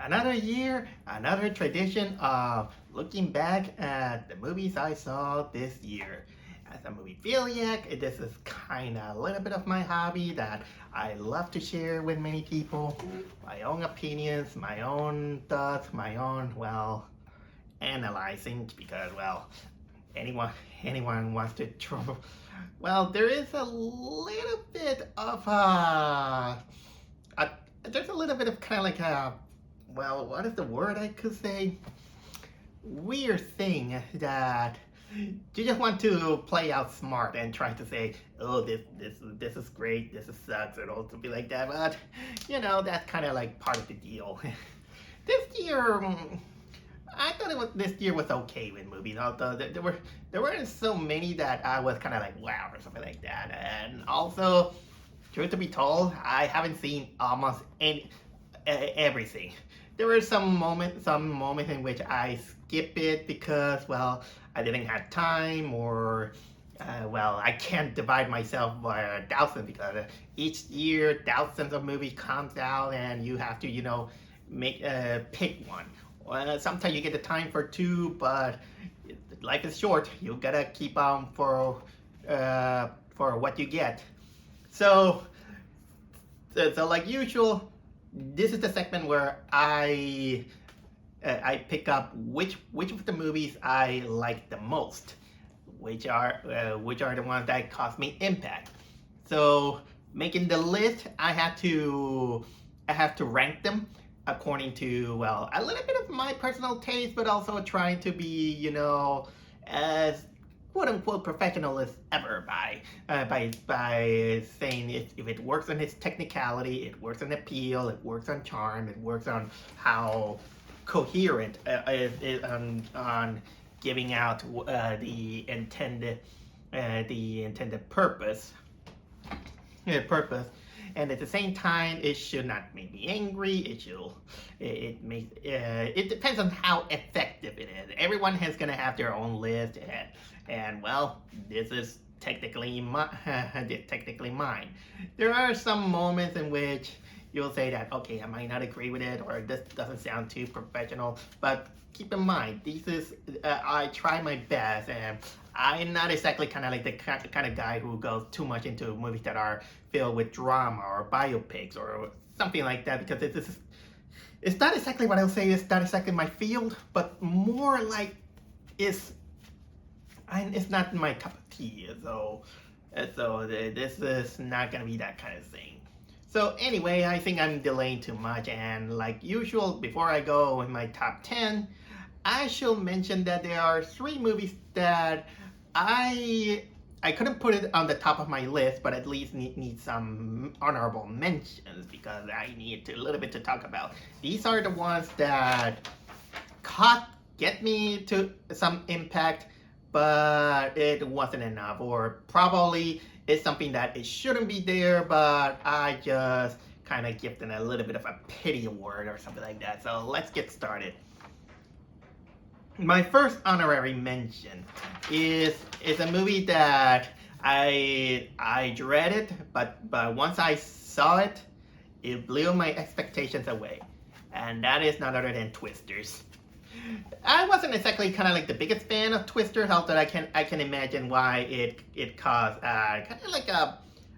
Another year, another tradition of looking back at the movies I saw this year. As a movie philiac, this is kind of a little bit of my hobby that I love to share with many people. My own opinions, my own thoughts, my own, analyzing because, anyone anyone wants to trouble. Well, there is a little bit of a there's a little bit of kind of like a what is the word I could say? Weird thing that you just want to play out smart and try to say, oh, this is great, this is sucks, and also be like that. But that's kind of like part of the deal. This year, I thought this year was okay with movies. Although there weren't so many that I was kind of like wow or something like that. And also, truth to be told, I haven't seen almost everything. There were some moments in which I skip it because I didn't have time or I can't divide myself by a thousand because each year thousands of movies comes out and you have to make pick one. Sometimes you get the time for two, but life is short. You gotta keep on for what you get. So, so like usual, this is the segment where I pick up which of the movies I like the most, which are the ones that cause me impact. So making the list, I have to rank them according to a little bit of my personal taste, but also trying to be as quote unquote professional as ever by saying if it works on its technicality, it works on appeal, it works on charm, it works on how coherent on giving out the intended purpose. And at the same time, it should not make me angry. It depends on how effective it is. Everyone is gonna have their own list, and this is technically mine. There are some moments in which you'll say that okay, I might not agree with it, or this doesn't sound too professional, but keep in mind, I try my best, and I'm not exactly kind of like the kind of guy who goes too much into movies that are filled with drama or biopics or something like that, because it's not exactly what I'll say. It's not exactly my field, but more like it's not my cup of tea. So this is not gonna be that kind of thing. So anyway, I think I'm delaying too much, and like usual, before I go with my top 10, I shall mention that there are 3 movies that I couldn't put it on the top of my list, but at least need some honorable mentions because I need a little bit to talk about. These are the ones that get me to some impact, but it wasn't enough, or probably it's something that it shouldn't be there, but I just kind of give them a little bit of a pity award or something like that. So let's get started. My first honorary mention is a movie that I dreaded, but once I saw it, it blew my expectations away, and that is none other than Twisters. I wasn't exactly kind of like the biggest fan of Twisters, although I can imagine why it caused kind of like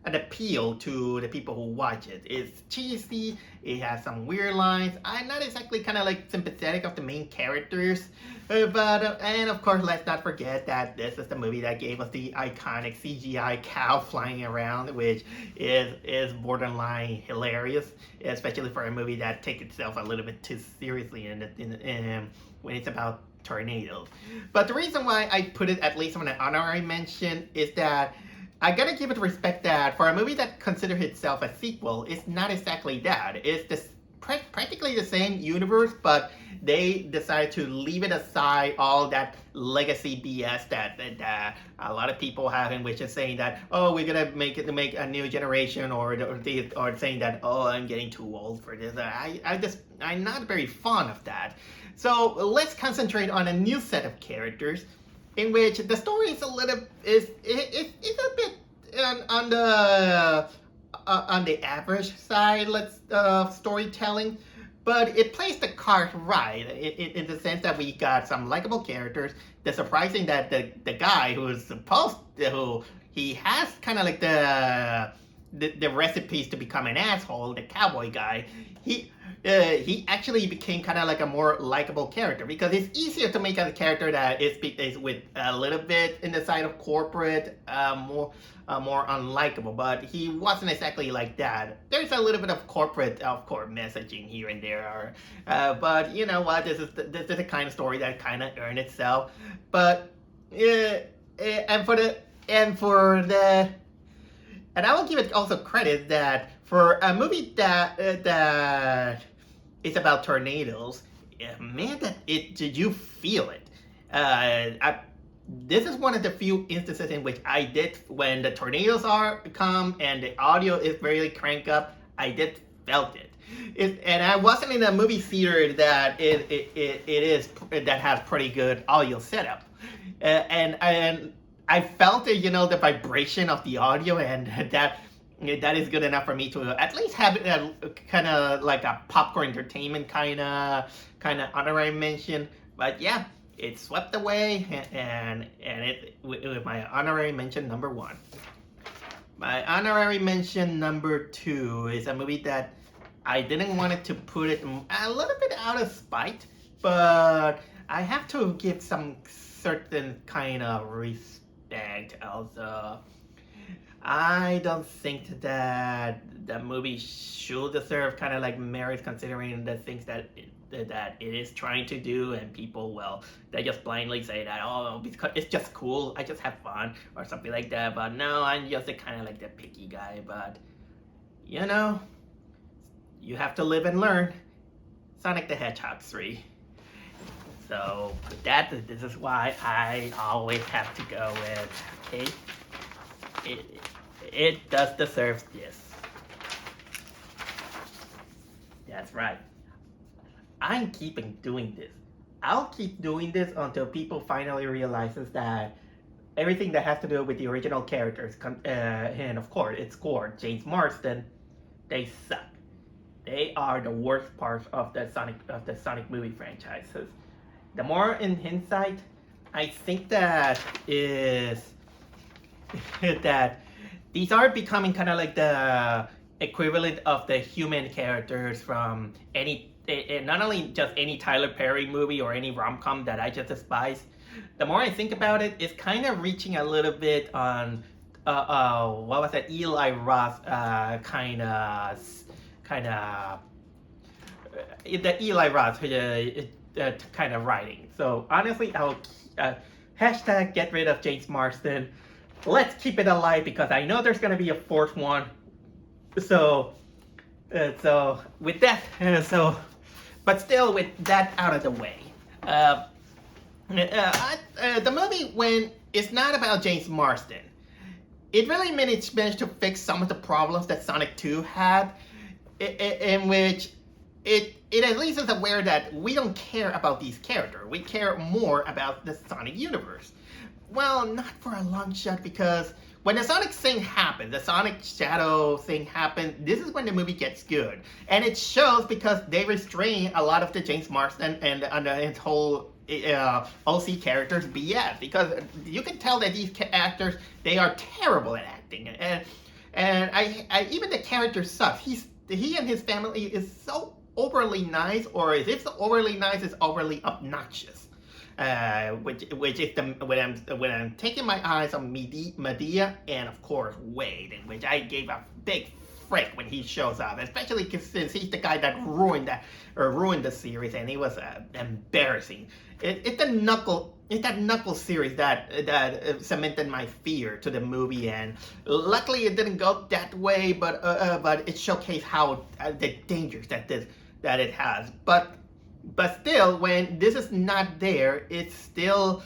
an appeal to the people who watch it. It's cheesy, it has some weird lines. I'm not exactly kind of like sympathetic of the main characters, and of course let's not forget that this is the movie that gave us the iconic CGI cow flying around, which is borderline hilarious, especially for a movie that takes itself a little bit too seriously when it's about tornadoes. But the reason why I put it at least on an honorary mention is that I gotta give it respect that for a movie that considers itself a sequel, it's not exactly that. It's practically the same universe, but they decided to leave it aside all that legacy BS that a lot of people have, in which is saying that we're gonna make a new generation, or saying that I'm getting too old for this. I'm not very fond of that. So let's concentrate on a new set of characters, in which the story is a bit on the average side, storytelling, but it plays the cards right in the sense that we got some likable characters. The surprising that the guy who he has kind of like the recipes to become an asshole, the cowboy guy, he actually became kind of like a more likable character, because it's easier to make a character that is with a little bit in the side of corporate, more unlikable, but he wasn't exactly like that. There's a little bit of corporate, of course, messaging here and there, but you know what? This is the kind of story that kind of earned itself. But and I will give it also credit that for a movie that is about tornadoes, man, did you feel it? This is one of the few instances in which I did, when the tornadoes come and the audio is really cranked up, I did felt it. And I wasn't in a movie theater that that has pretty good audio setup, and I felt it, the vibration of the audio, and that is good enough for me to at least have it kind of like a popcorn entertainment kind of honorary mention. But yeah, it swept away, and it with my honorary mention number 1. My honorary mention number 2 is a movie that I didn't want it to put it a little bit out of spite, but I have to give some certain kind of respect also. I don't think that the movie should deserve kind of like merit, considering the things that it is trying to do, and people, well, they just blindly say that, oh, because it's just cool, I just have fun, or something like that. But no, I'm just kind of like the picky guy. But you have to live and learn. Sonic the Hedgehog 3. So this is why I always have to go with, okay, it does deserve this. That's right. I'm keeping doing this. I'll keep doing this until people finally realizes that everything that has to do with the original characters, and of course its core, James Marsden, they suck. They are the worst part of the Sonic movie franchises. The more in hindsight, I think that these are becoming kind of like the equivalent of the human characters from not only just any Tyler Perry movie or any rom-com that I just despise. The more I think about it, it's kind of reaching a little bit on what was that, Eli Roth kind of the Eli Roth kind of writing. So honestly, I'll hashtag get rid of James Marsden. Let's keep it alive, because I know there's gonna be a 4th one. So with that, but still, with that out of the way, the movie, when it's not about James Marsden, it really managed to fix some of the problems that Sonic 2 had, in which it at least is aware that we don't care about these characters. We care more about the Sonic universe. Well, not for a long shot, because when the Sonic thing happens, the Sonic Shadow thing happens, this is when the movie gets good. And it shows because they restrain a lot of the James Marsden and his whole OC characters BS. Because you can tell that these actors, they are terrible at acting. And I even the character sucks. He and his family is so overly nice, or if it's overly nice, it's overly obnoxious. Which is when I'm taking my eyes on Medea and of course Wade, in which I gave a big frick when he shows up, especially since he's the guy that ruined the series, and he was embarrassing. It's that Knuckles series that cemented my fear to the movie, and luckily it didn't go that way, but it showcased how the dangers that it has. But still, when this is not there, it's still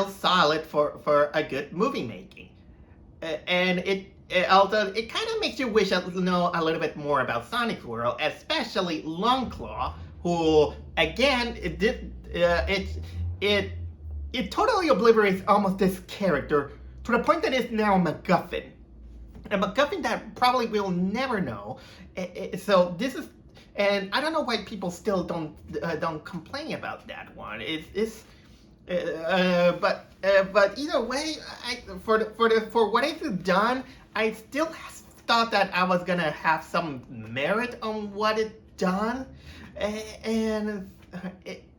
solid for a good movie making, and although it kind of makes you wish to know a little bit more about Sonic's world, especially Longclaw, who again it totally obliterates almost this character to the point that it's now a MacGuffin, a MacGuffin that probably we'll never know. So this is. And I don't know why people still don't complain about that one. But either way, for what it's done, I still thought that I was gonna have some merit on what it done, and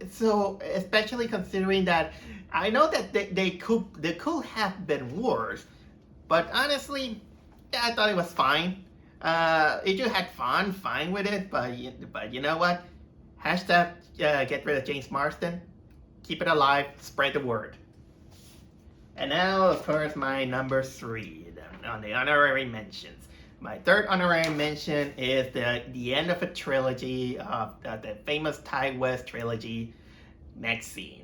so especially considering that I know that they could have been worse, but honestly, yeah, I thought it was fine. If you had fine with it, but you know what? Hashtag get rid of James Marsden. Keep it alive. Spread the word. And now, of course, my number 3 on the honorary mentions. My third honorary mention is the end of a trilogy of the famous Ty West trilogy, Maxine.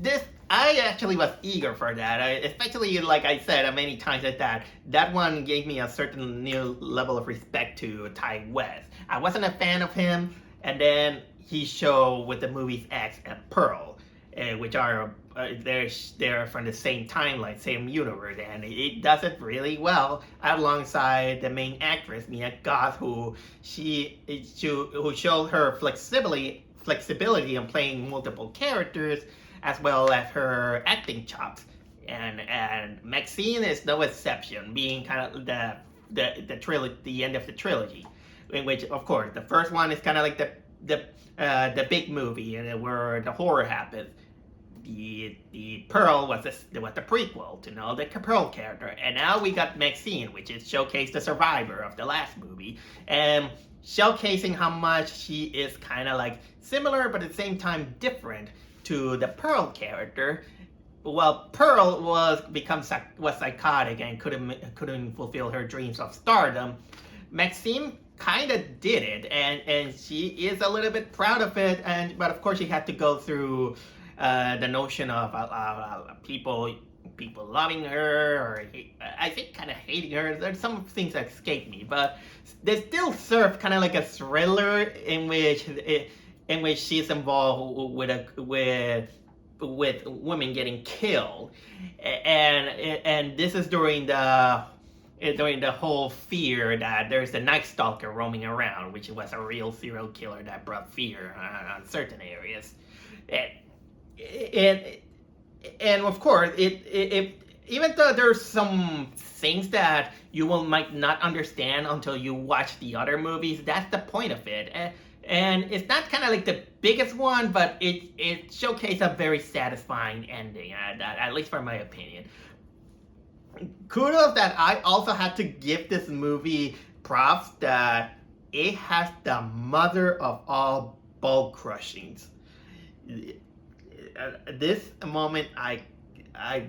This I actually was eager for that, especially like I said many times that one gave me a certain new level of respect to Ty West. I wasn't a fan of him, and then he showed with the movies X and Pearl, which are they're from the same timeline, same universe, and it does it really well alongside the main actress Mia Goth, who showed her flexibility in playing multiple characters, as well as her acting chops. And Maxine is no exception, being kind of the end of the trilogy, in which, of course, the first one is kind of like the big movie and where the horror happens. The Pearl was the prequel to the Pearl character, and now we got Maxine, which is showcased the survivor of the last movie, and showcasing how much she is kind of like similar but at the same time different to the Pearl character. Well, Pearl was psychotic and couldn't fulfill her dreams of stardom. Maxine kind of did it, and she is a little bit proud of it. But of course, she had to go through the notion of people loving her, or I think kind of hating her. There's some things that escape me, but they still serve kind of like a thriller in which she's involved with women getting killed, and this is during the whole fear that there's a Night Stalker roaming around, which was a real serial killer that brought fear on certain areas. And of course, even though there's some things that you might not understand until you watch the other movies, that's the point of it. And it's not kind of like the biggest one, but it showcased a very satisfying ending, at least for my opinion. Kudos that I also had to give this movie props that it has the mother of all ball crushings. This moment I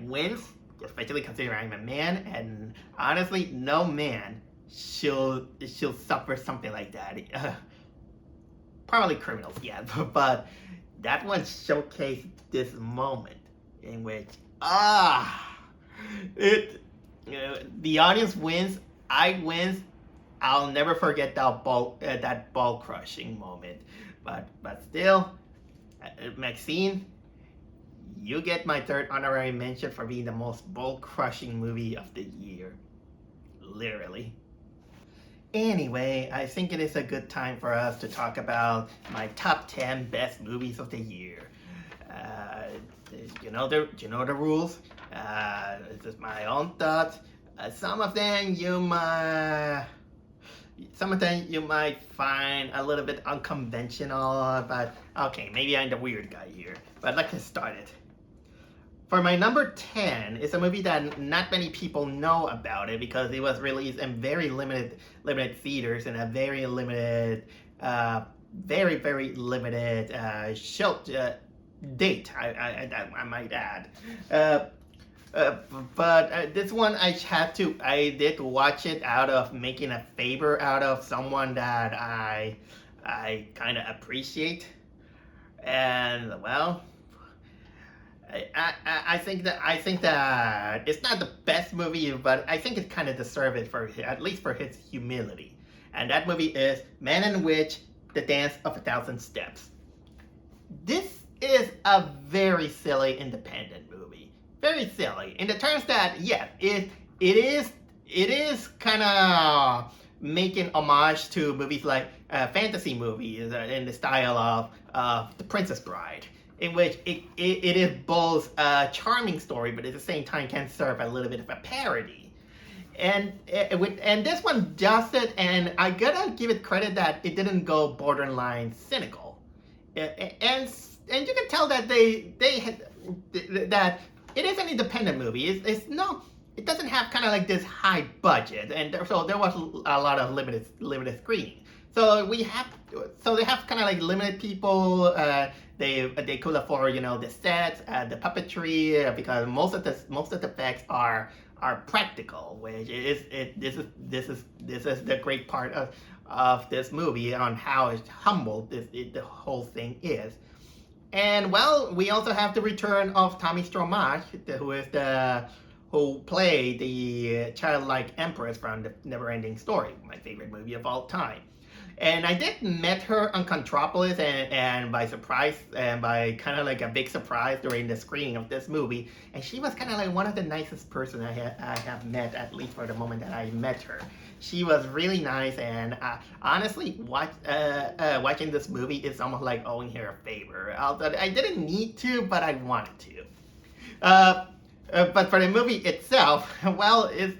wince, especially considering I'm a man, and honestly, no man she'll suffer something like that. Probably criminals, yeah, but that one showcased this moment in which the audience wins, I wins. I'll never forget that ball crushing moment. But still, Maxine, you get my third honorary mention for being the most ball-crushing movie of the year. Literally. Anyway, I think it is a good time for us to talk about my top 10 best movies of the year. You know the rules. This is my own thoughts. Some of them you might find a little bit unconventional, but okay, maybe I'm the weird guy here. But let's get started. For my number 10, it's a movie that not many people know about it because it was released in very limited theaters and a very limited, very limited show date. I might add. But this one I did watch it out of making a favor out of someone that I kind of appreciate, and well. I think that it's not the best movie, but I think it kind of deserves it at least for his humility. And that movie is Man and Witch: The Dance of a Thousand Steps. This is a very silly independent movie. Very silly in the terms that yes, it is kind of making homage to movies like fantasy movies in the style of The Princess Bride, in which it is both a charming story, but at the same time can serve a little bit of a parody. And this one does it, and I gotta give it credit that it didn't go borderline cynical, and you can tell that they had that it is an independent movie. It doesn't have kind of like this high budget, and so there was a lot of limited screening. So they have kind of like limited people. They could afford the sets, the puppetry, because most of the effects are practical, which this is the great part of this movie on how humble the whole thing is. And well, we also have the return of Tommy Stromae, who played the childlike empress from The Neverending Story, my favorite movie of all time. And I did met her on Contropolis, and by surprise, and by kind of like a big surprise during the screening of this movie. And she was kind of like one of the nicest person I have met, at least for the moment that I met her. She was really nice, and honestly, watching this movie is almost like owing her a favor. Although I didn't need to, but I wanted to. But for the movie itself, well, it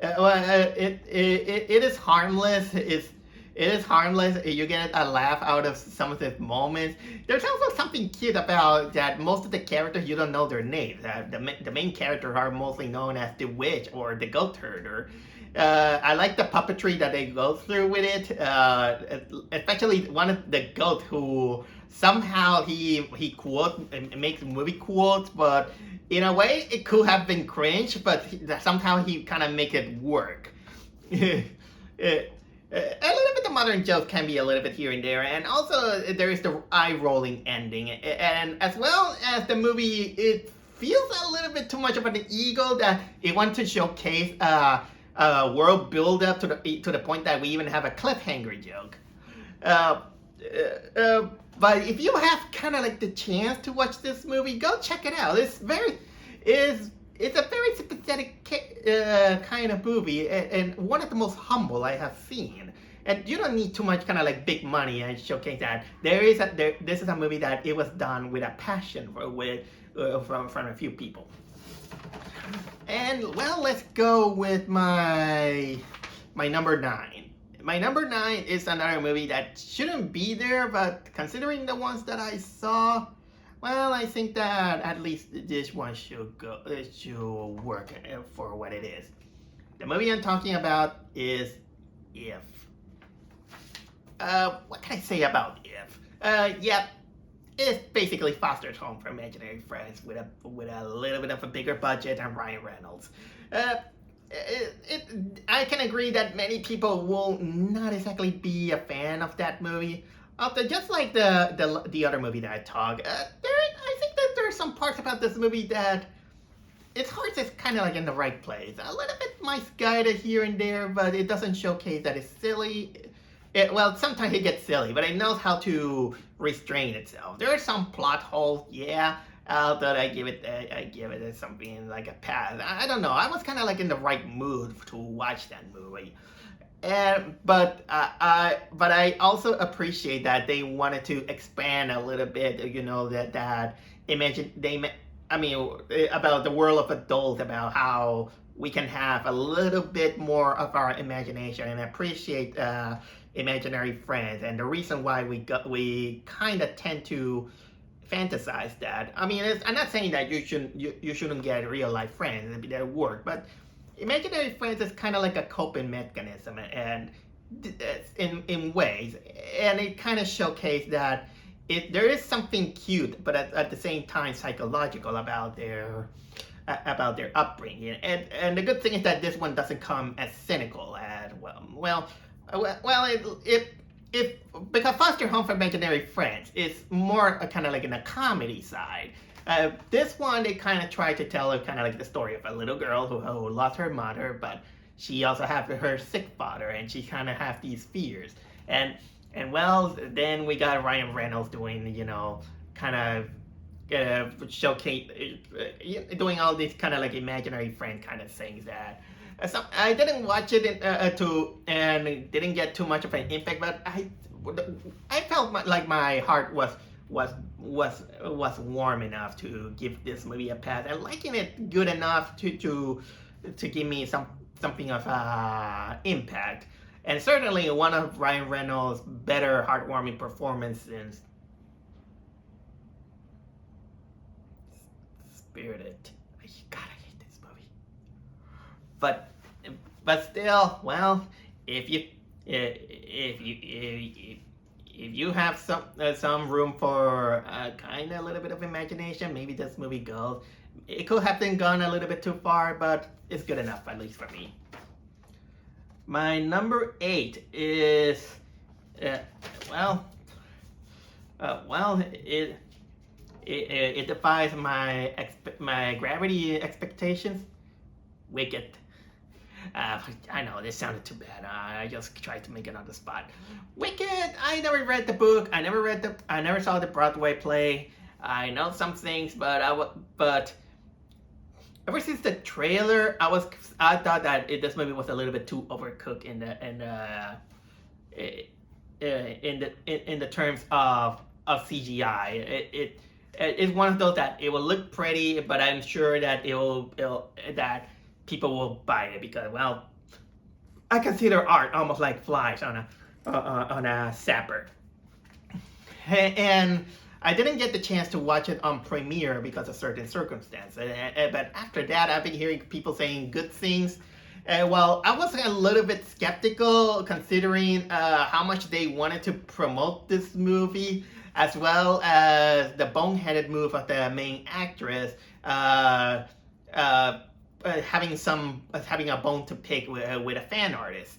is harmless. It is harmless. You get a laugh out of some of the moments. There's also something cute about that most of the characters, you don't know their names. The main characters are mostly known as the witch or the goat herder. I like the puppetry that they go through with it, especially one of the goat who somehow he makes movie quotes, but in a way it could have been cringe, but somehow he kind of make it work. A little bit of modern jokes can be a little bit here and there, and also there is the eye-rolling ending, and as well as the movie, it feels a little bit too much of an ego that it wants to showcase world build-up to the point that we even have a cliffhanger joke. But if you have kind of like the chance to watch this movie, go check it out. It's a very sympathetic kind of movie, and one of the most humble I have seen. And you don't need too much kind of like big money and showcase that. This is a movie that it was done with a passion from a few people. And well, let's go with my number 9. My number 9 is another movie that shouldn't be there, but considering the ones that I saw, well, I think that at least this one should work for what it is. The movie I'm talking about is If. What can I say about If? Yep, it's basically Foster's Home for Imaginary Friends with a little bit of a bigger budget and Ryan Reynolds. I can agree that many people will not exactly be a fan of that movie. Just like the other movie that I talked, I think that there are some parts about this movie that its heart is kind of like in the right place. A little bit misguided here and there, but it doesn't showcase that it's silly. Well, sometimes it gets silly, but it knows how to restrain itself. There are some plot holes, yeah, that I give it something like a pass. I don't know. I was kind of like in the right mood to watch that movie. But I also appreciate that they wanted to expand a little bit, about the world of adults, about how we can have a little bit more of our imagination and appreciate imaginary friends, and the reason why we kind of tend to fantasize that. I mean, I'm not saying that you shouldn't get real life friends; they work, but imaginary friends is kind of like a coping mechanism, and in ways, and it kind of showcased that there is something cute, but at the same time psychological about their upbringing. And the good thing is that this one doesn't come as cynical as because Foster Home for Imaginary Friends is more kind of like in a comedy side. This one, they kind of try to tell kind of like the story of a little girl who lost her mother, but she also has her sick father, and she kind of has these fears. And well, then we got Ryan Reynolds doing, kind of showcase, doing all these kind of like imaginary friend kind of things that So I didn't watch it and didn't get too much of an impact, but I felt like my heart was warm enough to give this movie a pass and liking it good enough to give me something of impact, and certainly one of Ryan Reynolds' better heartwarming performances. Spirited. God, I hate this movie. But still, well, if you have some room for kind of a little bit of imagination, maybe this movie goes. It could have been gone a little bit too far, but it's good enough, at least for me. My number 8 is it defies my gravity expectations. Wicked. I know this sounded too bad. I just tried to make it on the spot. Wicked. I never read the book. I never saw the Broadway play. I know some things, but ever since the trailer, I thought that this movie was a little bit too overcooked in the terms of CGI. It's one of those that it will look pretty, but I'm sure that that people will buy it because, well, I consider art almost like flies on a zapper. And I didn't get the chance to watch it on premiere because of certain circumstances. But after that, I've been hearing people saying good things. Well, I was a little bit skeptical considering how much they wanted to promote this movie, as well as the boneheaded move of the main actress having a bone to pick with a fan artist.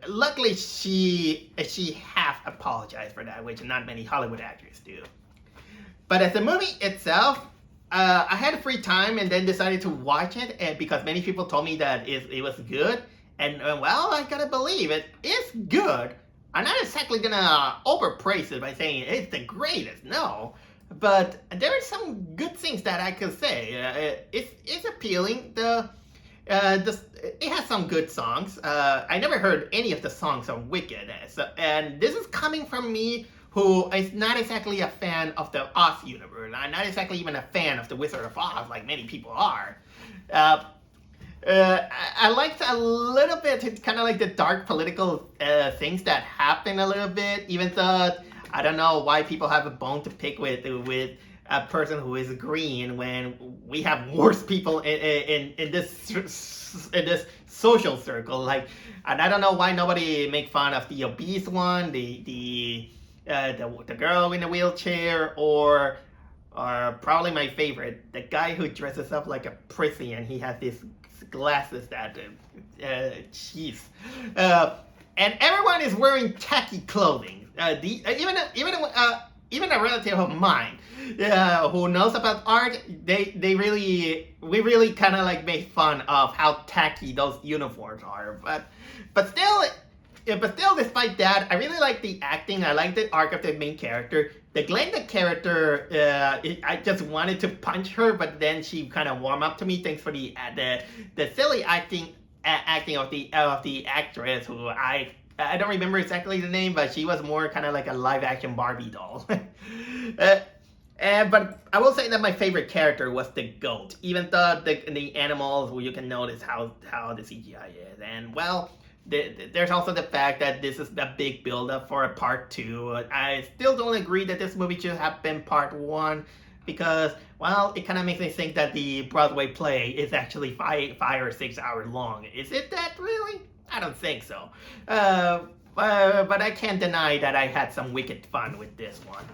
Luckily she half apologized for that, which not many Hollywood actors do. But as the movie itself, I had free time and then decided to watch it because many people told me that it was good, and well, I gotta believe it is good. I'm not exactly gonna overpraise it by saying it's the greatest, no. But there are some good things that I could say. It's appealing. It has some good songs. I never heard any of the songs on Wicked, and this is coming from me, who is not exactly a fan of the Oz universe. I'm not exactly even a fan of the Wizard of Oz, like many people are. I liked a little bit. It's kind of like the dark political things that happen a little bit, even though I don't know why people have a bone to pick with a person who is green when we have worse people in this social circle. Like, and I don't know why nobody make fun of the obese one, the girl in the wheelchair, or probably my favorite, the guy who dresses up like a prissy and he has these glasses that jeez. And everyone is wearing tacky clothing. Even a relative of mine who knows about art, we really kind of like make fun of how tacky those uniforms are. But still, despite that, I really like the acting. I like the arc of the main character. The Glenda character, I just wanted to punch her, but then she kind of warmed up to me. Thanks for the silly acting of the actress, who I don't remember exactly the name, but she was more kind of like a live action Barbie doll. But I will say that my favorite character was the goat, even though the animals, where you can notice how the CGI is. And well, there's also the fact that this is a big build-up for a part 2. I still don't agree that this movie should have been part 1, because, well, it kind of makes me think that the Broadway play is actually 5 or 6 hours long. Is it that really? I don't think so. But I can't deny that I had some wicked fun with this one.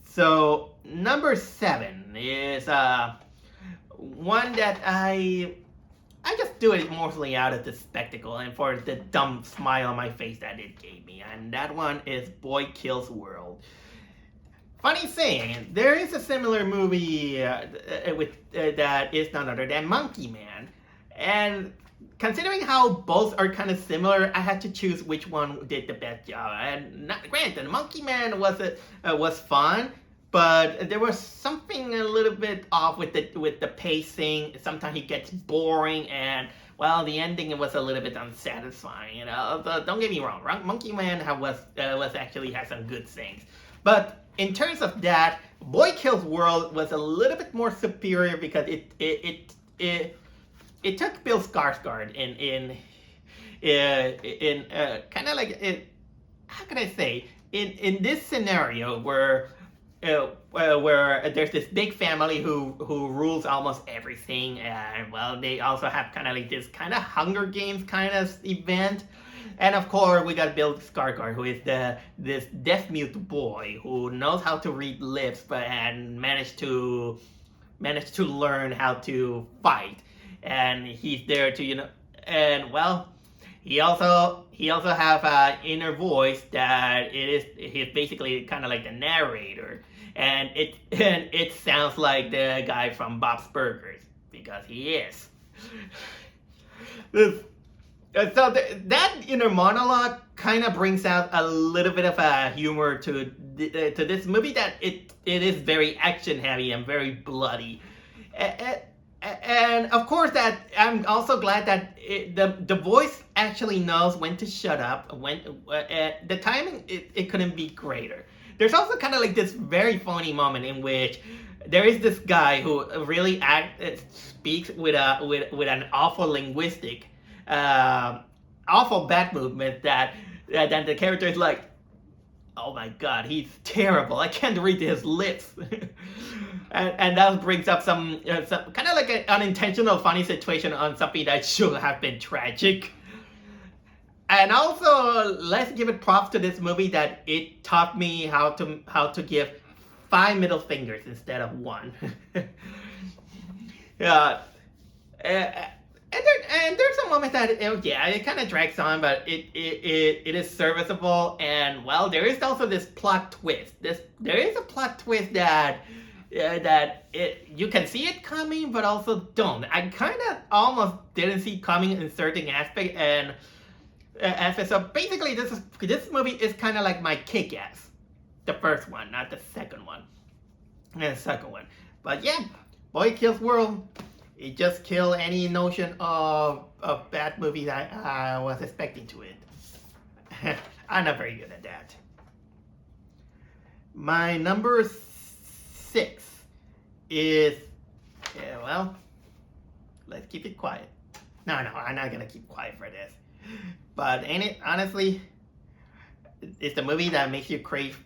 So number 7 is one that I just do it mostly out of the spectacle and for the dumb smile on my face that it gave me, and that one is Boy Kills World. Funny thing, there is a similar movie that is none other than Monkey Man, and considering how both are kind of similar, I had to choose which one did the best job. And granted, Monkey Man was fun, but there was something a little bit off with the pacing. Sometimes it gets boring, and well, the ending was a little bit unsatisfying. Don't get me wrong, Monkey Man was actually had some good things, but in terms of that, Boy Kills World was a little bit more superior because it took Bill Skarsgård in kind of like it. How can I say in this scenario where there's this big family who rules almost everything, and well, they also have kind of like this kind of Hunger Games kind of event, and of course we got Bill Skarsgård, who is this deaf mute boy who knows how to read lips, and managed to learn how to fight, and he's there to and well. He also have an inner voice that he's basically kind of like the narrator, and it sounds like the guy from Bob's Burgers, because he is. So that inner monologue kind of brings out a little bit of a humor to this movie, that it is very action heavy and very bloody. And of course, that I'm also glad that the voice actually knows when to shut up. When the timing, it couldn't be greater. There's also kind of like this very funny moment in which there is this guy who really speaks with an awful linguistic, awful bad movement that the character is like, oh my god, he's terrible. I can't read his lips. and that brings up some kind of like an unintentional funny situation on something that should have been tragic. And also, let's give it props to this movie that it taught me how to give 5 middle fingers instead of 1. And there's a moment that it kind of drags on, but it is serviceable. And well, there is also this plot twist. There is a plot twist that you can see it coming, but also don't. I kind of almost didn't see coming in certain aspect. And so basically, this movie is kind of like my Kick-Ass, the first one, not the second one. The second one, but yeah, Boy Kills World. It just killed any notion of bad movie that I was expecting to it. I'm not very good at that. My number 6 is, well, let's keep it quiet. No, I'm not gonna keep quiet for this. But honestly, it's the movie that makes you crave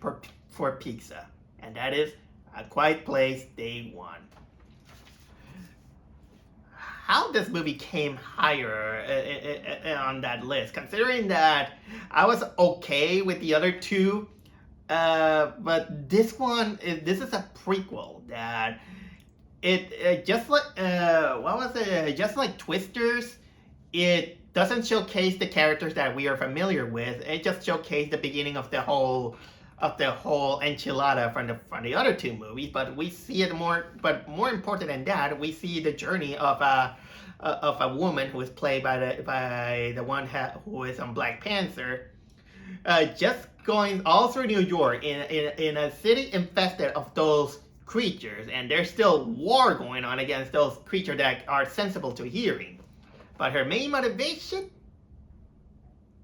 for pizza, and that is A Quiet Place Day 1. How this movie came higher on that list, considering that I was okay with the other two, but this is a prequel that it just like just like Twisters, it doesn't showcase the characters that we are familiar with. It just showcased the beginning of the whole enchilada from the other two movies, but we see it more. But more important than that, we see the journey of a woman who is played by the one who is on Black Panther, just going all through New York in a city infested of those creatures, and there's still war going on against those creatures that are sensible to hearing. But her main motivation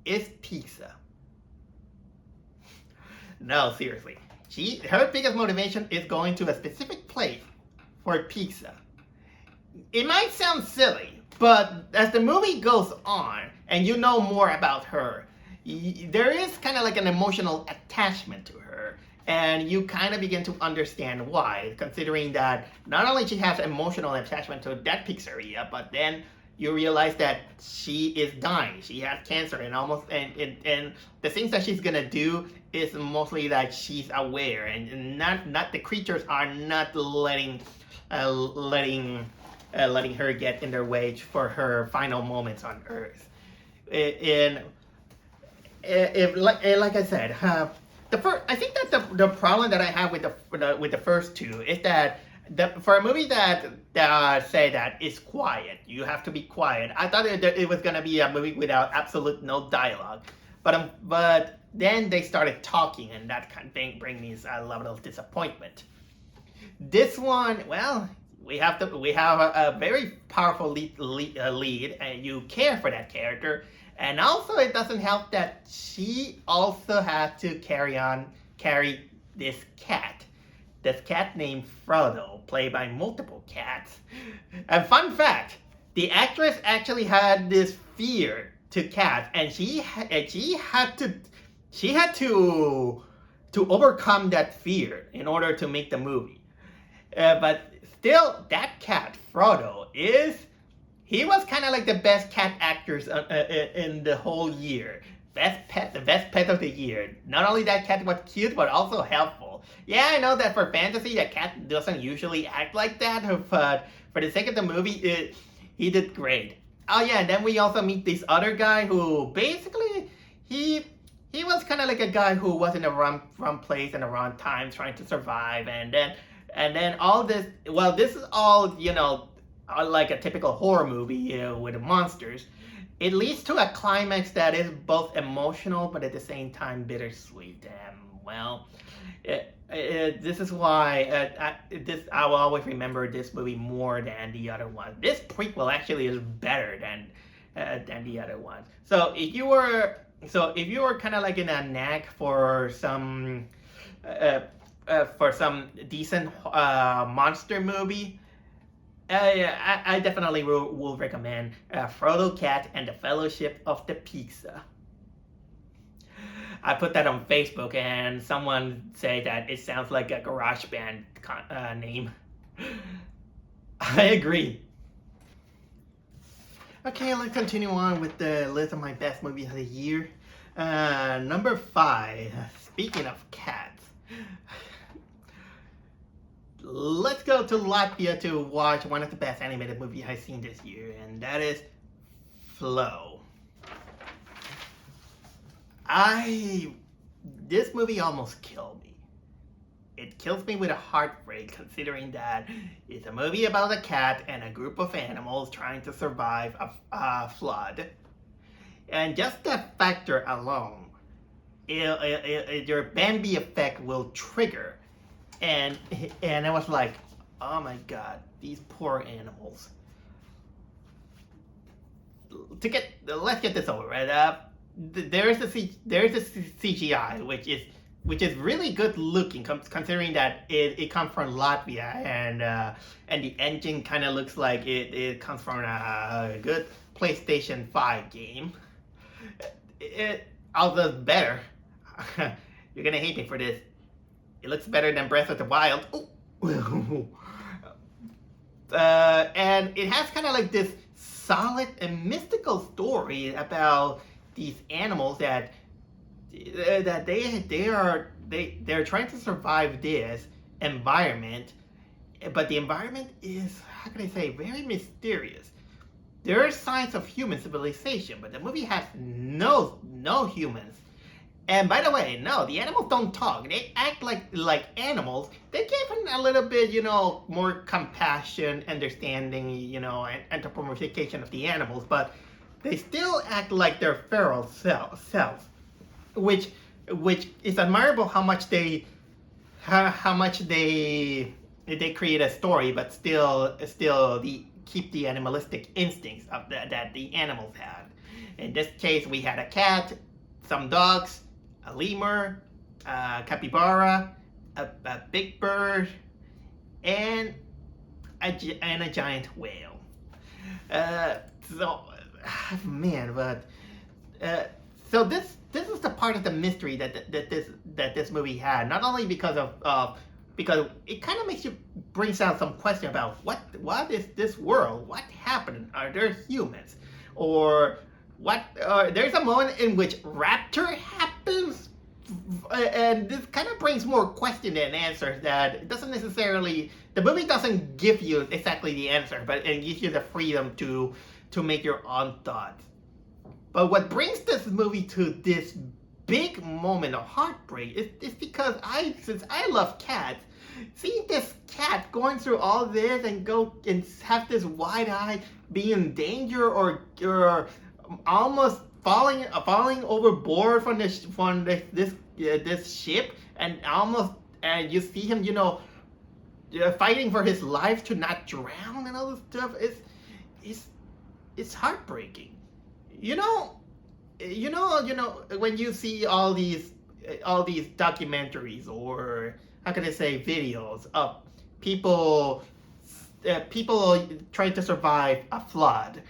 is pizza. No, seriously. Her biggest motivation is going to a specific place for pizza. It might sound silly, but as the movie goes on and you know more about her, there is kind of like an emotional attachment to her, and you kind of begin to understand why, considering that not only she has emotional attachment to that pizzeria, but then you realize that she is dying. She has cancer, and the things that she's gonna do is mostly that she's aware, and not the creatures are not letting her get in their way for her final moments on Earth. Like I said, I think that the problem that I have with the first two is that for a movie that say that it's quiet, you have to be quiet. I thought it was gonna be a movie without absolute no dialogue, but then they started talking, and that kind of thing brings me a level of disappointment. This one, well, we have a very powerful lead, and you care for that character, and also it doesn't help that she also had to carry this cat. This cat named Frodo, played by multiple cats. And fun fact, the actress actually had this fear to cats, and she had to overcome that fear in order to make the movie. But still, that cat, Frodo, he was kind of like the best cat actors in the whole year. The best pet of the year. Not only that cat was cute, but also helpful. Yeah, I know that for fantasy, a cat doesn't usually act like that, but for the sake of the movie, he did great. Oh yeah, and then we also meet this other guy who basically, he was kind of like a guy who was in the wrong place and the wrong time trying to survive, and then all this, well, this is all, like a typical horror movie with monsters. It leads to a climax that is both emotional but at the same time bittersweet. And well, this is why I will always remember this movie more than the other one. This prequel actually is better than the other one. So if you were kind of like in a knack for some decent monster movie, I definitely will recommend Frodo Cat and the Fellowship of the Pizza. I put that on Facebook, and someone said that it sounds like a garage band name. I agree. Okay, let's continue on with the list of my best movies of the year. Number 5. Speaking of cats, let's go to Latvia to watch one of the best animated movies I've seen this year, and that is Flow. This movie almost killed me. It kills me with a heartbreak, considering that it's a movie about a cat and a group of animals trying to survive a flood. And just that factor alone, your Bambi effect will trigger. And I was like, oh my god, these poor animals. Let's get this over, right? There's a CGI which is really good looking, considering that it comes from Latvia, and the engine kind of looks like it comes from a good PlayStation 5 game. Although better, you're gonna hate me for this. It looks better than Breath of the Wild. And it has kind of like this solid and mystical story about these animals that they're trying to survive this environment, but the environment is, how can I say, very mysterious. There are signs of human civilization, but the movie has no humans. And by the way, no, the animals don't talk. They act like animals. They give them a little bit, more compassion, understanding, and anthropomorphication of the animals, but they still act like their feral selves, which is admirable. How much they create a story, but still keep the animalistic instincts of that the animals had. In this case, we had a cat, some dogs, a lemur, a capybara, a big bird, and a giant whale. So this is the part of the mystery that this movie had. Not only because it kind of brings out some question about what is this world? What happened? Are there humans? Or what? There's a moment in which rapture happens, and this kind of brings more question than answers. That it doesn't necessarily. The movie doesn't give you exactly the answer, but it gives you the freedom to make your own thoughts. But what brings this movie to this big moment of heartbreak is because since I love cats, seeing this cat going through all this and go and have this wide eye, be in danger or almost falling overboard from this ship, and you see him, fighting for his life to not drown and all this stuff. It's heartbreaking. You know, when you see all these documentaries, or how can I say, videos of people trying to survive a flood,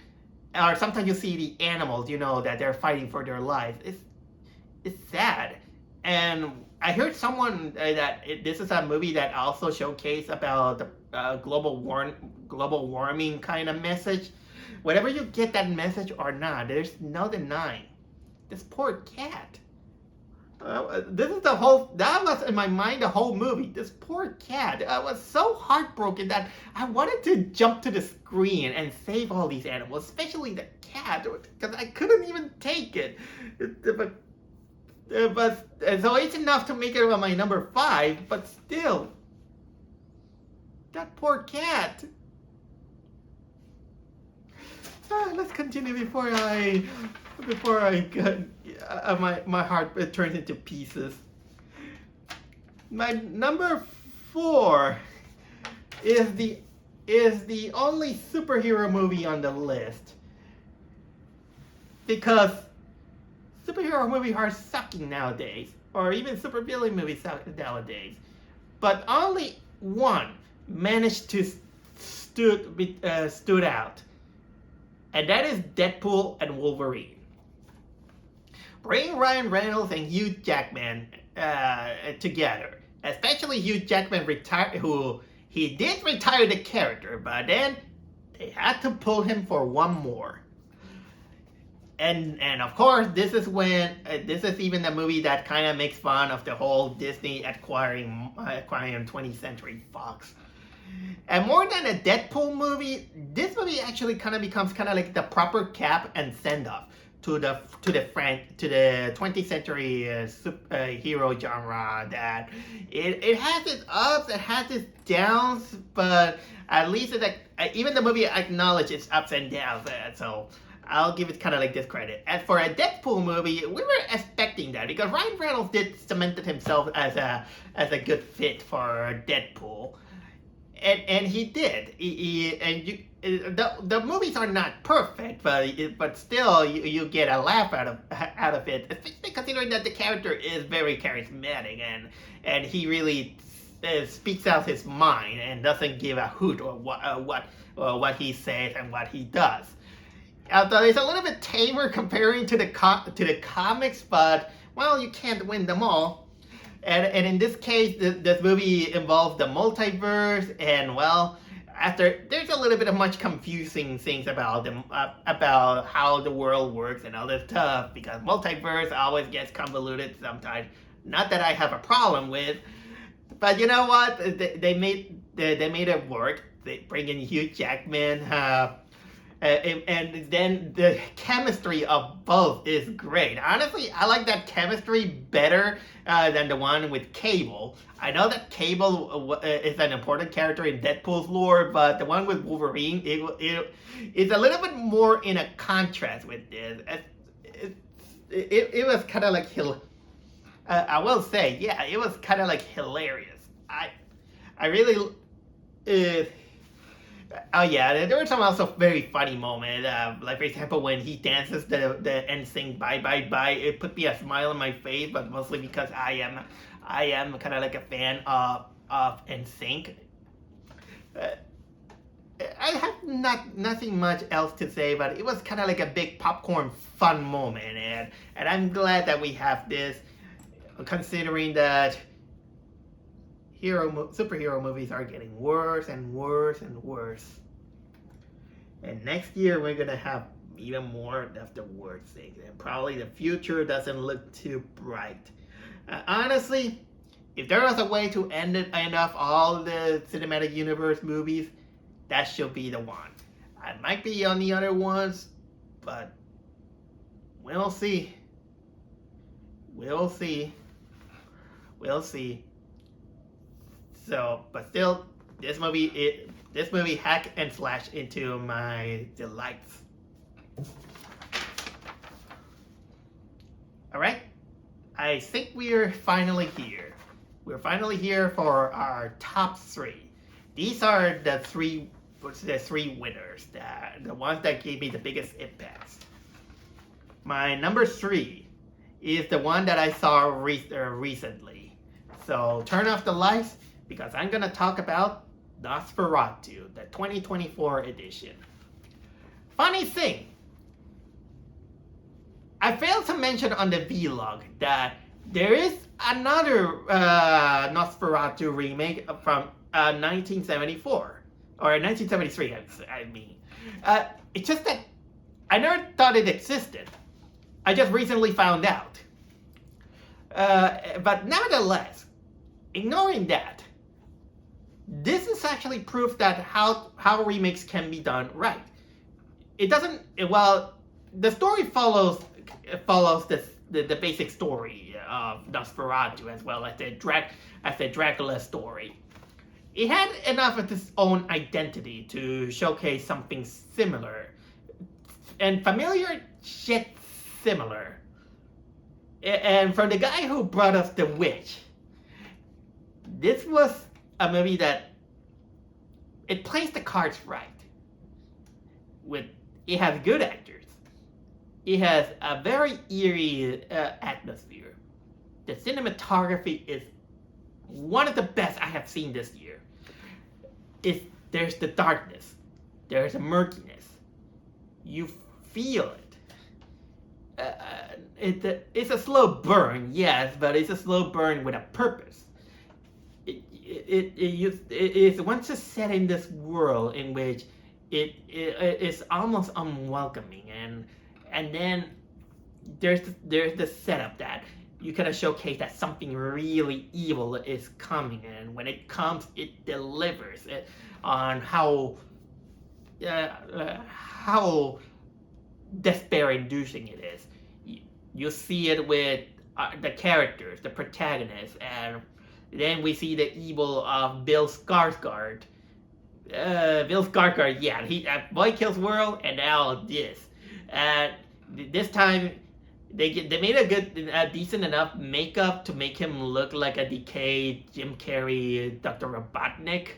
or sometimes you see the animals, that they're fighting for their lives. It's sad. And I heard someone that this is a movie that also showcased about the global warming kind of message. Whatever you get that message or not, there's no denying this poor cat. That was in my mind the whole movie. This poor cat. I was so heartbroken that I wanted to jump to the screen and save all these animals, especially the cat, because I couldn't even take it. So it's enough to make it on my number 5, but still, that poor cat. Let's continue before my heart turns into pieces. My number 4 is the only superhero movie on the list, because superhero movies are sucking nowadays, or even supervillain movies suck nowadays. But only one managed to stood out, and that is Deadpool and Wolverine. Bring Ryan Reynolds and Hugh Jackman together, especially Hugh Jackman who he did retire the character, but then they had to pull him for one more. And of course, this is even the movie that kind of makes fun of the whole Disney acquiring 20th Century Fox. And more than a Deadpool movie, this movie actually kind of becomes kind of like the proper cap and send off to the 20th century hero genre. That it has its ups, it has its downs, but at least even the movie acknowledges its ups and downs. So I'll give it kind of like this credit. As for a Deadpool movie, we were expecting that, because Ryan Reynolds did cemented himself as a good fit for Deadpool. And he did. The movies are not perfect, but still you get a laugh out of it, especially considering that the character is very charismatic, and he really speaks out his mind and doesn't give a hoot or what he says and what he does. Although it's a little bit tamer comparing to the comics, but well, you can't win them all. And in this case, this movie involves the multiverse, and well, there's a little bit of much confusing things about how the world works and all this stuff, because multiverse always gets convoluted sometimes. Not that I have a problem with, but you know what? They made it work. They bring in Hugh Jackman. And then the chemistry of both is great. Honestly, I like that chemistry better than the one with Cable. I know that Cable is an important character in Deadpool's lore, but the one with Wolverine, it's a little bit more in a contrast with this. It was kind of like I will say, yeah, it was kind of like hilarious. I really. Oh yeah, there were some also very funny moments. Like for example, when he dances the NSYNC bye bye bye, it put me a smile on my face, but mostly because I am kind of like a fan of NSYNC. I have nothing much else to say, but it was kind of like a big popcorn fun moment, and I'm glad that we have this, considering that superhero movies are getting worse and worse and worse. And next year we're gonna have even more of the worst things, and probably the future doesn't look too bright. Honestly, if there was a way to end off all the cinematic universe movies, that should be the one. I might be on the other ones, but we'll see. We'll see. So, but still, this movie hack and slash into my delights. I think we're finally here. We're finally here for our top 3. These are the three winners, the ones that gave me the biggest impacts. My number 3 is the one that I saw recently. So turn off the lights because I'm gonna talk about Nosferatu, the 2024 edition. Funny thing, I failed to mention on the vlog that there is another Nosferatu remake from 1974, or 1973, I mean. It's just that I never thought it existed. I just recently found out. But nevertheless, ignoring that, this is actually proof that how remakes can be done right. It doesn't, well, the story follows the basic story of Nosferatu as well as the Dracula story. It had enough of its own identity to showcase something similar and familiar yet similar. And from the guy who brought us The Witch, this was a movie that it plays the cards right. It has good actors. It has a very eerie atmosphere. The cinematography is one of the best I have seen this year. There's the darkness. There's a murkiness. You feel it. It's a slow burn, yes, but it's a slow burn with a purpose. It is once it's set in this world in which it is almost unwelcoming, and then there's the setup that you kind of showcase that something really evil is coming, and when it comes, it delivers it on how despair-inducing it is. You see it with the characters, the protagonists, and then we see the evil of Bill Skarsgård. Bill Skarsgård, yeah, boy kills world, and now this. This time, they made a decent enough makeup to make him look like a decayed Jim Carrey, Dr. Robotnik.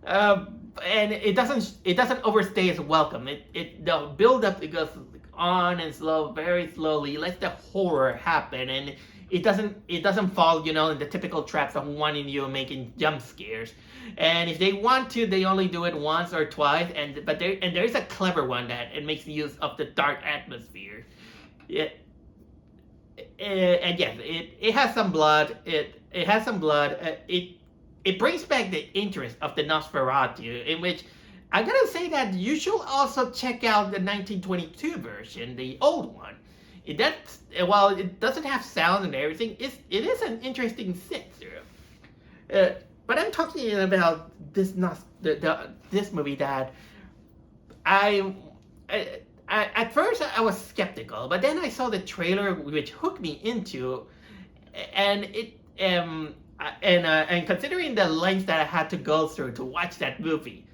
And it doesn't overstay its welcome. The build up, it goes on and very slowly. It lets the horror happen, and it doesn't fall, in the typical traps of wanting you making jump scares. And if they want to, they only do it once or twice. But there is a clever one that it makes use of the dark atmosphere. And yes, it has some blood. It has some blood. It brings back the interest of the Nosferatu, in which I gotta say that you should also check out the 1922 version, the old one. While it doesn't have sound and everything, it is an interesting sit through. But I'm talking about this movie that at first I was skeptical, but then I saw the trailer which hooked me into, and and considering the lengths that I had to go through to watch that movie,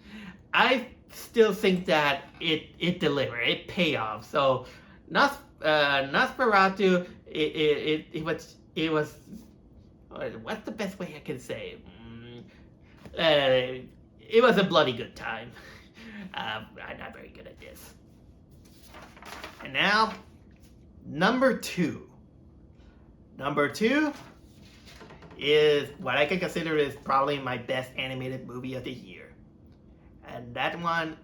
I still think that it delivered, it paid off. So Nosferatu, it was what's the best way I can say? It was a bloody good time. I'm not very good at this. And now, number 2. Number 2 is what I can consider is probably my best animated movie of the year. And that one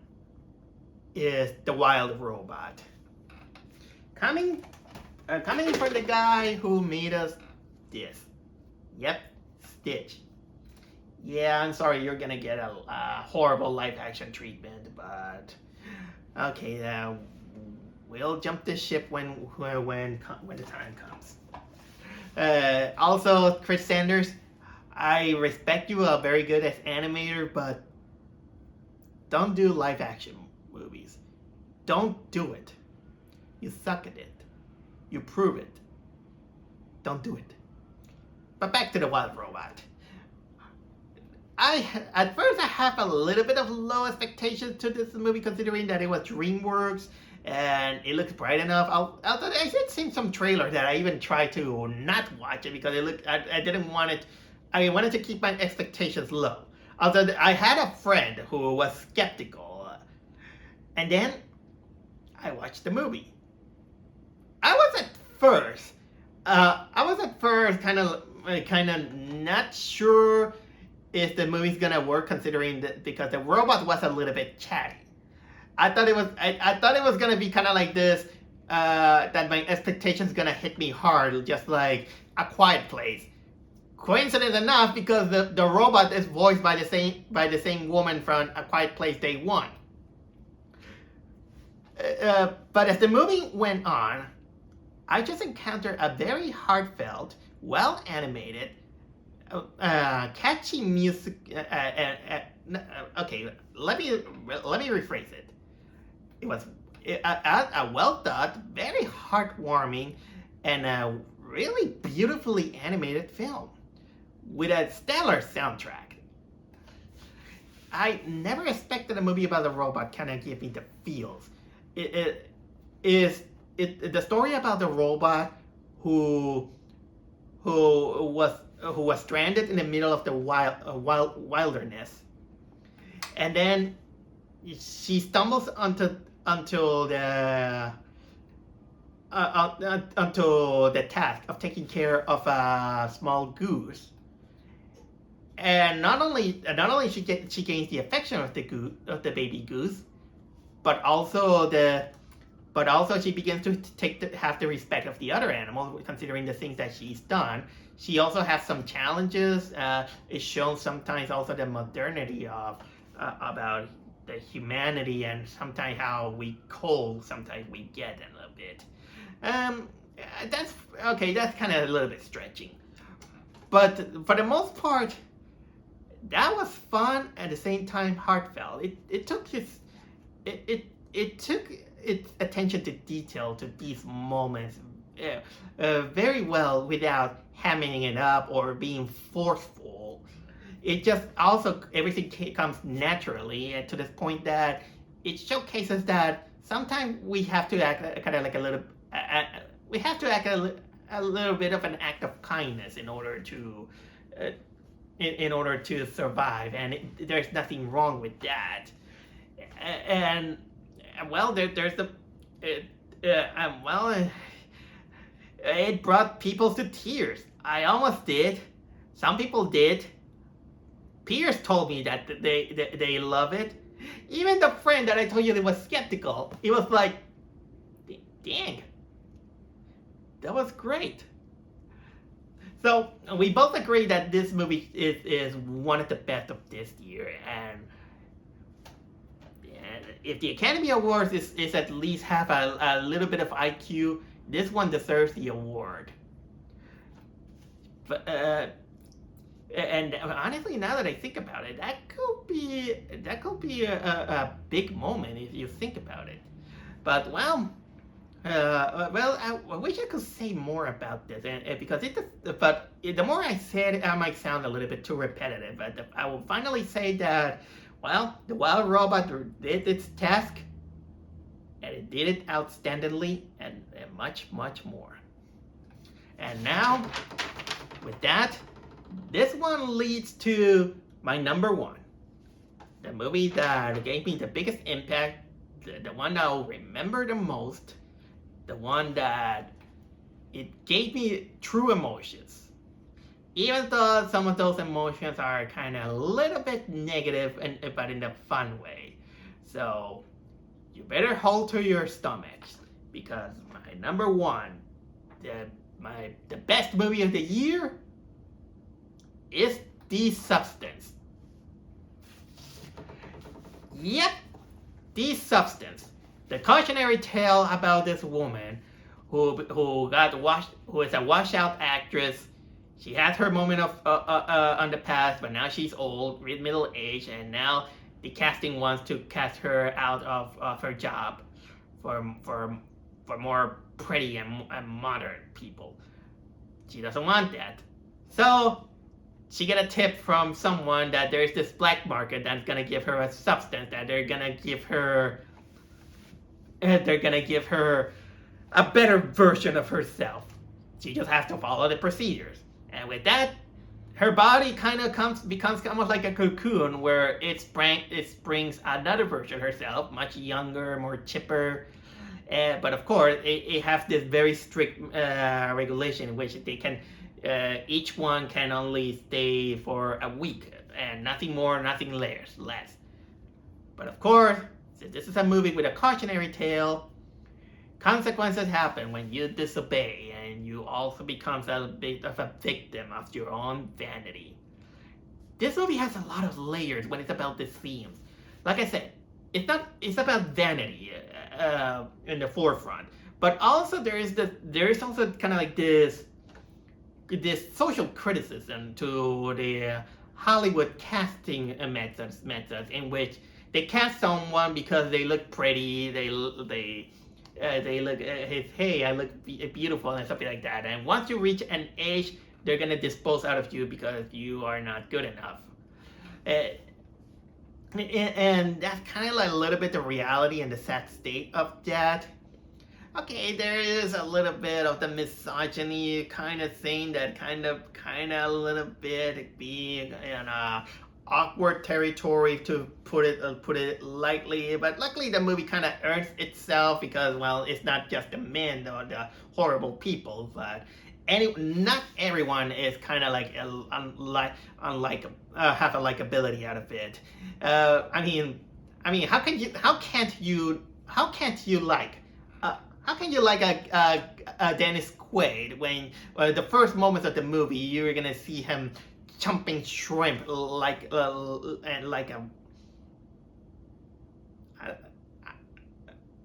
is The Wild Robot. Coming from the guy who made us this. Yep, Stitch. Yeah, I'm sorry you're gonna get a horrible live action treatment, but okay, we'll jump the ship when the time comes. Also, Chris Sanders, I respect you, very good as animator, but don't do live action movies. Don't do it. You suck at it. You prove it. Don't do it. But back to The Wild Robot. At first I have a little bit of low expectations to this movie, considering that it was DreamWorks and it looks bright enough. Although I did see some trailers that I even tried to not watch it because I didn't want it. I wanted to keep my expectations low. Although I had a friend who was skeptical, and then I watched the movie. I was at first, kind of not sure if the movie's gonna work, considering that because the robot was a little bit chatty. I thought it was gonna be kind of like this, that my expectations gonna hit me hard, just like A Quiet Place. Coincidence enough, because the robot is voiced by the same woman from A Quiet Place Day One. But as the movie went on, I just encountered a very heartfelt, well animated, catchy music. Okay, let me rephrase it. It was a well thought, very heartwarming, and a really beautifully animated film with a stellar soundtrack. I never expected a movie about a robot kind of give me the feels. It is the story about the robot who was stranded in the middle of the wilderness, and then she stumbles onto the task of taking care of a small goose. And not only she gains the affection of the baby goose, but also she begins to have the respect of the other animals, considering the things that she's done. She also has some challenges. It shows sometimes also the modernity of about the humanity, and sometimes how cold sometimes we get a little bit. That's okay. That's kind of a little bit stretching, but for the most part, that was fun, at the same time heartfelt. It took its attention to detail to these moments very well, without hamming it up or being forceful. It just also, everything comes naturally, and to this point that it showcases that sometimes we have to act kind of like a little. We have to act a little bit of an act of kindness in order to. In order to survive, and there's nothing wrong with that. And well, there's the it brought people to tears. I almost did. Some people did. Peers told me that they love it. Even the friend that I told you that was skeptical, it was like, dang, that was great. So we both agree that this movie is one of the best of this year, and if the Academy Awards is at least have a little bit of IQ, this one deserves the award. But and honestly, now that I think about it, that could be a big moment if you think about it. But well. I wish I could say more about this, because the more I said it, I might sound a little bit too repetitive. But I will finally say that, well, the wild robot did its task, and it did it outstandingly, and much, much more. And now, with that, this one leads to my number one, the movie that gave me the biggest impact, the one that I'll remember the most. The one that it gave me true emotions, even though some of those emotions are kind of a little bit negative, but in a fun way. So you better hold to your stomachs, because my number one, the best movie of the year, is The Substance. Yep, The Substance. The cautionary tale about this woman who is a washout actress. She had her moment on the past, but now she's old, middle age, and now the casting wants to cast her out of her job for more pretty and modern people. She doesn't want that, so she get a tip from someone that there's this black market that's gonna give her a substance that they're gonna give her. they're gonna give her a better version of herself. She just has to follow the procedures, and with that, her body kind of becomes almost like a cocoon where it springs another version of herself, much younger, more chipper. But of course, it has this very strict regulation in which they can, each one can only stay for a week, and nothing more, nothing less. But of course, since this is a movie with a cautionary tale, consequences happen when you disobey, and you also become a bit of a victim of your own vanity. This movie has a lot of layers when it's about these themes. Like I said, it's about vanity in the forefront, but also there is also kind of like this social criticism to the Hollywood casting methods in which they cast someone because they look pretty, they look hey, I look beautiful and something like that, and once you reach an age, they're gonna dispose out of you because you are not good enough. And that's kind of like a little bit the reality and the sad state of that. Okay, there is a little bit of the misogyny kind of thing that kind of a little bit being in awkward territory, to put it lightly. But luckily, the movie kind of earns itself because, well, it's not just the men or the horrible people, but not everyone is kind of like have a likability out of it. I mean, how can't you like a Dennis Quaid when the first moments of the movie you're gonna see him chomping shrimp like a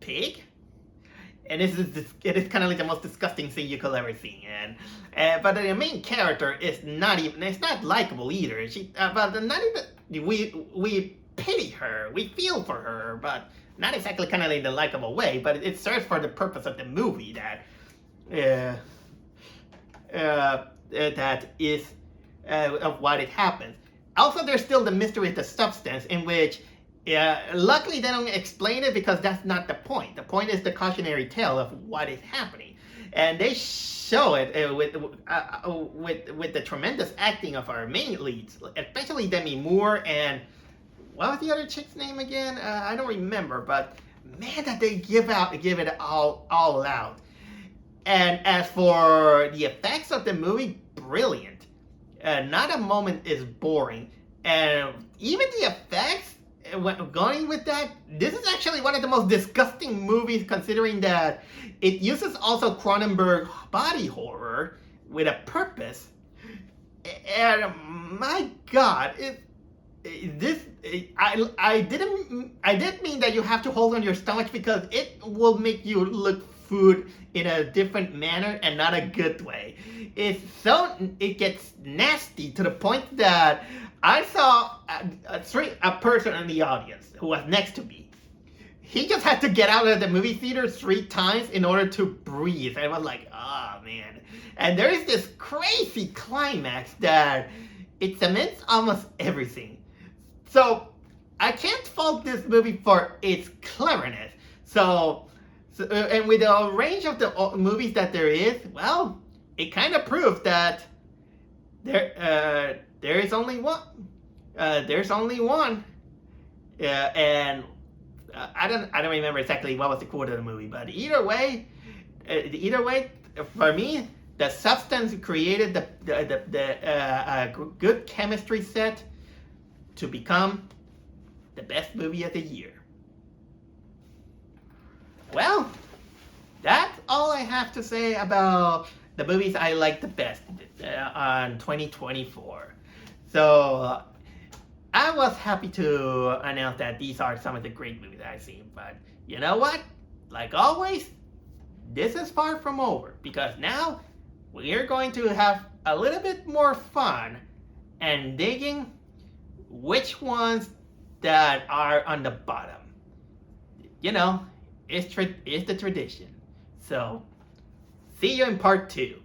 pig? And it is kind of like the most disgusting thing you could ever see. But the main character is not likable either. We pity her, we feel for her, but not exactly kind of in the likable way. But it serves for the purpose of the movie that is of what it happens. Also, there's still the mystery of the substance, in which luckily they don't explain it because that's not the point. The point is the cautionary tale of what is happening, and they show it with the tremendous acting of our main leads, especially Demi Moore and what was the other chick's name again? I don't remember, but man, that they give it all out. And as for the effects of the movie, brilliant. Not a moment is boring, and even the effects. Going with that, this is actually one of the most disgusting movies, considering that it uses also Cronenberg body horror with a purpose. And my God, I didn't mean that you have to hold on your stomach, because it will make you look food in a different manner and not a good way. It gets nasty to the point that I saw a person in the audience who was next to me. He just had to get out of the movie theater 3 times in order to breathe. And I was like, oh man. And there is this crazy climax that it cements almost everything. So I can't fault this movie for its cleverness. And with the range of the movies that there is, well, it kind of proves that there is only one. There's only one. And I don't remember exactly what was the quote of the movie, but either way, for me, the substance created the good chemistry set to become the best movie of the year. Well, that's all I have to say about the movies I like the best on 2024. So I was happy to announce that these are some of the great movies I've seen. But you know what? Like always, this is far from over, because now we're going to have a little bit more fun and digging which ones that are on the bottom. You know, it's the tradition. So, see you in part 2.